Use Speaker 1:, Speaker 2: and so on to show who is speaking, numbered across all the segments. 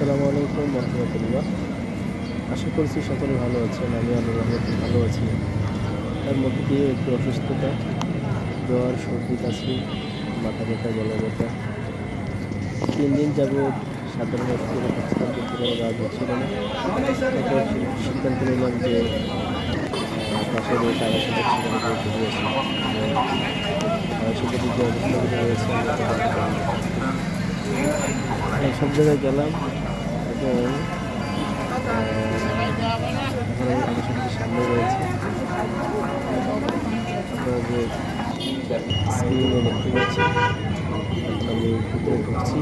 Speaker 1: আসসালামু আলাইকুম রহমতুল্লাহ। আশা করছি সকলে ভালো আছেন। আমি আল্লাহর রহমতে ভালো আছি। তার মধ্যে দিয়ে একটু অসুস্থতা, জ্বর, সর্দি, কাশি, মাথা ব্যথা, গলা ব্যথা। 3 দিন যাবৎ সাধারণ ওষুধ খাচ্ছিলাম, কিন্তু কোনো কাজ হচ্ছিল না। তারপর সিদ্ধান্ত নিলাম যে পাশের ওই টাঙ্গাইশের সেখানে গিয়ে ঘুরে আসি। টাঙ্গাইশের যে অবস্থাগুলো রয়েছে আমরা তো জানতে পারি। সব জায়গায় গেলাম এবং এখন আমি আলোচনার সামনে রয়েছে। আপনারা যে স্ক্রিনে দেখতে পাচ্ছেন, এখন আমি ভিতরে ঢুকছি।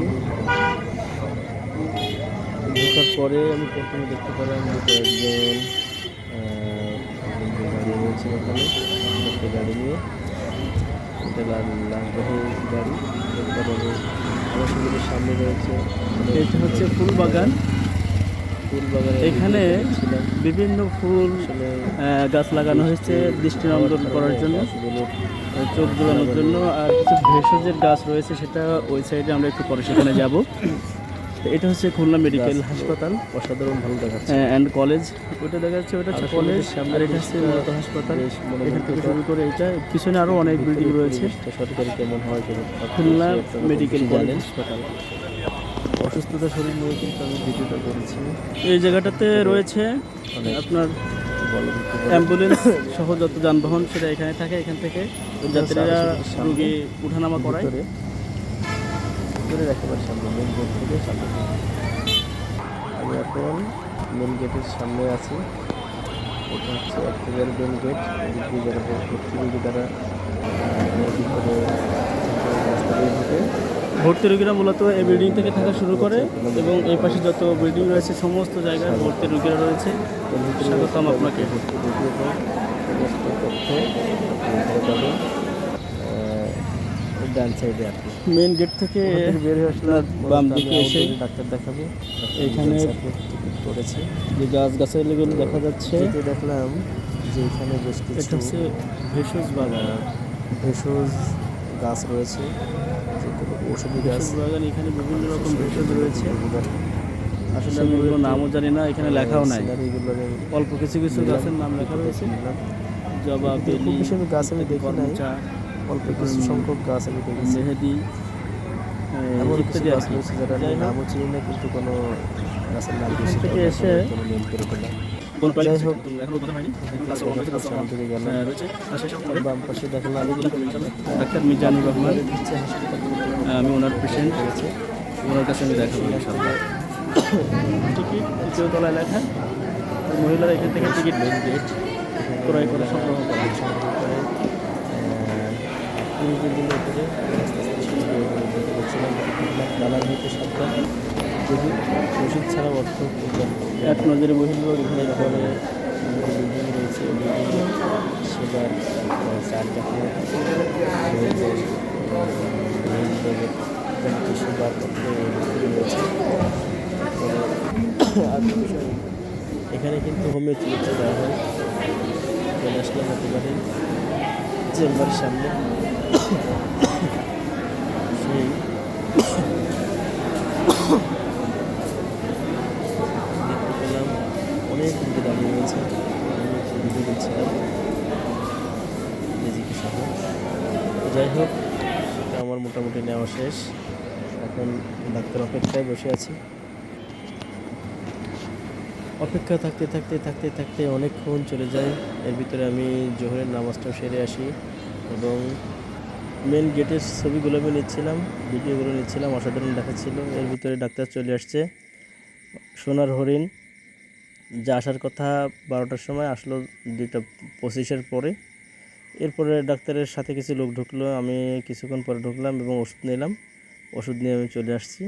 Speaker 1: ঢোকার পরে আমি প্রথমে দেখতে পেলাম যে কয়েকজন গাড়ি রয়েছে এখানে, একটা গাড়ি নিয়ে, এটা লালবাহী গাড়ি। এরপরে আমার সেগুলোর সামনে রয়েছে,
Speaker 2: এটা হচ্ছে ফুল বাগান। এখানে বিভিন্ন ফুল গাছ লাগানো হয়েছে দৃষ্টিনন্দন করার জন্য, চোখ জোড়ানোর জন্য। আর কিছু ভেষজের গাছ রয়েছে, সেটা ওই সাইডে আমরা একটু পরে সেখানে যাব। তো এটা হচ্ছে খুলনা মেডিকেল হাসপাতাল,
Speaker 1: অসাধারণ ভালো দেখাচ্ছে
Speaker 2: অ্যান্ড কলেজ। ওটা দেখা যাচ্ছে, ওটা হচ্ছে কলেজ, আর এটা হচ্ছে মূলত হাসপাতাল। এখান থেকে শুরু করে এটা পিছনে আরও অনেক বিল্ডিং রয়েছে।
Speaker 1: সরকারি কেমন হয়
Speaker 2: খুলনা মেডিকেল কলেজ হাসপাতাল।
Speaker 1: অসুস্থতা শরীর নিয়ে কিন্তু আমি ভিডিওটা করেছি।
Speaker 2: এই জায়গাটাতে রয়েছে আপনার অ্যাম্বুলেন্স সহ যত যানবাহন, সেটা এখানে থাকে। এখান থেকে যাত্রীরা রোগী উঠানামা করায়।
Speaker 1: একেবারে সামনে মেন গেট থেকে সামনে। আমি এখন মেন গেটের সামনে আছি। এটা হচ্ছে একেবারে মেন গেট। যারা ভর্তি রোগী তারা ভিতরে রাস্তা দিয়ে ঢুকে।
Speaker 2: ভর্তি রোগীরা মূলত এই বিল্ডিং থেকে থাকা শুরু করে, এবং এই পাশে যত বিল্ডিং রয়েছে সমস্ত জায়গায় ভর্তি রোগীরা রয়েছে। স্বাগতম আপনাকে।
Speaker 1: ভর্তি রোগী এবং সমস্ত তথ্য পাবেন ডান সাইডে। আর কি
Speaker 2: মেন গেট থেকে
Speaker 1: বের হয়ে আসলাম,
Speaker 2: বাম দিকে এসে
Speaker 1: ডাক্তার দেখাবো।
Speaker 2: এখানে
Speaker 1: করেছে
Speaker 2: যে গাছগাছালিগুলো দেখা যাচ্ছে,
Speaker 1: দেখলাম যে এখানে বেশ
Speaker 2: এটা
Speaker 1: কিছু
Speaker 2: হচ্ছে ভেষজ বাগান,
Speaker 1: ভেষজ গাছ রয়েছে, ঔষধি গাছ
Speaker 2: বাগান। এখানে বিভিন্ন রকম ভেষজ রয়েছে। আসলে আমি এগুলো নামও জানি না, এখানে লেখাও নাই। অল্প কিছু কিছু গাছের নাম লেখা রয়েছে, জবা, বেলি,
Speaker 1: গাছ আমি দেখি নাই। অল্প কিছু সংখ্যক গাছ আমি দেখেছি,
Speaker 2: মেহেদি, ইত্যাদি
Speaker 1: গাছ রয়েছে যারা আমি নামও চিনি না, কিন্তু কোনো গাছের নাম
Speaker 2: এখান থেকে এসে
Speaker 1: নেম করে ফেললাম। যাই হোক, সামনে থেকে গেলাম, বাম পাশে দেখলাম
Speaker 2: ডাক্তার মিজানুর রহমান। আমি ওনার পেশেন্ট হয়েছে, ওনার কাছে আমি দেখাবো ইনশাআল্লাহ। টিকিট তৃতীয় তলায় লেখা। মহিলারা এখান থেকে টিকিট মেন গেট ক্রয় করে সংগ্রহ করে।
Speaker 1: দালাল হইতে সাবধান, যদি ওষুধ ছাড়া অর্থ
Speaker 2: এক নজরে বহির্ভ
Speaker 1: এখানে পরে বিল্ডিং রয়েছে, বিল্ডিংয়ে সেবার চার দেখা সেবার রয়েছে। আর বিষয়, এখানে কিন্তু হোমিও চিকিৎসা দেওয়া হয়। চলে আসলাম একেবারে চেম্বারের সামনে। সেই দেখতে পেলাম অনেক রুগী দাঁড়িয়ে রয়েছে। আমি ভিডিও দেখছিলাম নিজেকে সহ। যাই হোক, আমার মোটামুটি নেওয়া শেষ। এখন ডাক্তার অপেক্ষায় বসে আছি। অপেক্ষা থাকতে থাকতে থাকতে থাকতে অনেকক্ষণ চলে যায়। এর ভিতরে আমি জোহরের নামাজটাও সেরে আসি এবং মেন গেটের ছবিগুলো আমি নিচ্ছিলাম, ভিডিওগুলো নিচ্ছিলাম, অসাধারণ দেখাচ্ছিল। এর ভিতরে ডাক্তার চলে আসছে। সোনার হরিণ যা আসার কথা 12টার সময় আসলো 2:25-এর পরে। এরপরে ডাক্তারের সাথে কিছু লোক ঢুকলো, আমি কিছুক্ষণ পরে ঢুকলাম এবং ওষুধ নিলাম। ওষুধ নিয়ে আমি চলে আসছি।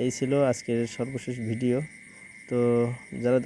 Speaker 1: এই ছিল আজকের সর্বশেষ ভিডিও। তো যারা